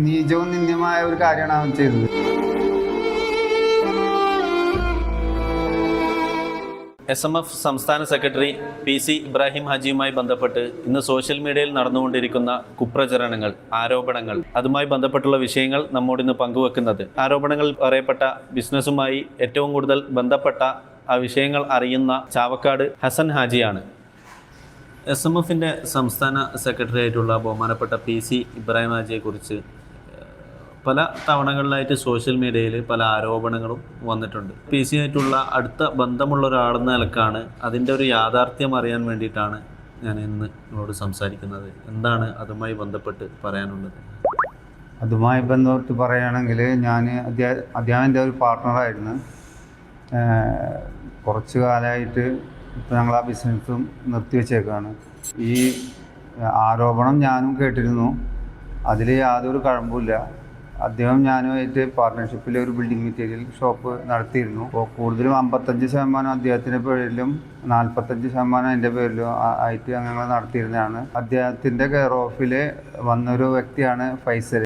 നീചവും നിന്ദ്യമായ ഒരു കാര്യമാണ് അവൻ ചെയ്തത്. SMF സംസ്ഥാന സെക്രട്ടറി PC ഇബ്രാഹിം ഹാജിയുമായി ബന്ധപ്പെട്ട് ഇന്ന് സോഷ്യൽ മീഡിയയിൽ നടന്നുകൊണ്ടിരിക്കുന്ന കുപ്രചരണങ്ങൾ, ആരോപണങ്ങൾ, അതുമായി ബന്ധപ്പെട്ടുള്ള വിഷയങ്ങൾ നമ്മോട് ഇന്ന് പങ്കുവെക്കുന്നത് ആരോപണങ്ങൾ പറയപ്പെട്ട ബിസിനസ്സുമായി ഏറ്റവും കൂടുതൽ ബന്ധപ്പെട്ട ആ വിഷയങ്ങൾ അറിയുന്ന ചാവക്കാട് ഹസൻ ഹാജിയാണ്. SMFൻ്റെ സംസ്ഥാന സെക്രട്ടറി ആയിട്ടുള്ള ബഹുമാനപ്പെട്ട PC ഇബ്രാഹിം ഹാജിയെക്കുറിച്ച് പല തവണകളിലായിട്ട് സോഷ്യൽ മീഡിയയിൽ പല ആരോപണങ്ങളും വന്നിട്ടുണ്ട്. PC ആയിട്ടുള്ള അടുത്ത ബന്ധമുള്ള ഒരാളെന്ന നിലക്കാണ് അതിൻ്റെ ഒരു യാഥാർത്ഥ്യം അറിയാൻ വേണ്ടിയിട്ടാണ് ഞാൻ ഇന്ന് നിങ്ങളോട് സംസാരിക്കുന്നത്. എന്താണ് അതുമായി ബന്ധപ്പെട്ട് പറയാനുള്ളത്? അതുമായി ബന്ധപ്പെട്ട് പറയുകയാണെങ്കിൽ അദ്ദേഹം എൻ്റെ ഒരു പാർട്ട്ണറായിരുന്നു. കുറച്ച് കാലമായിട്ട് ഇപ്പോൾ ഞങ്ങൾ ആ ബിസിനസ്സും നിർത്തിവെച്ചേക്കാണ്. ഈ ആരോപണം ഞാനും കേട്ടിരുന്നു. അതിൽ യാതൊരു കഴമ്പുമില്ല. അദ്ദേഹം ഞാനുമായിട്ട് പാർട്ട്ണർഷിപ്പിൽ ഒരു ബിൽഡിംഗ് മെറ്റീരിയൽ ഷോപ്പ് നടത്തിയിരുന്നു. അപ്പോൾ കൂടുതലും 55% അദ്ദേഹത്തിൻ്റെ പേരിലും 45% എൻ്റെ പേരിലും ആയിട്ട് ഞങ്ങൾ നടത്തിയിരുന്നതാണ്. അദ്ദേഹത്തിൻ്റെ കെയർ ഓഫിൽ വന്നൊരു വ്യക്തിയാണ് ഫൈസൽ.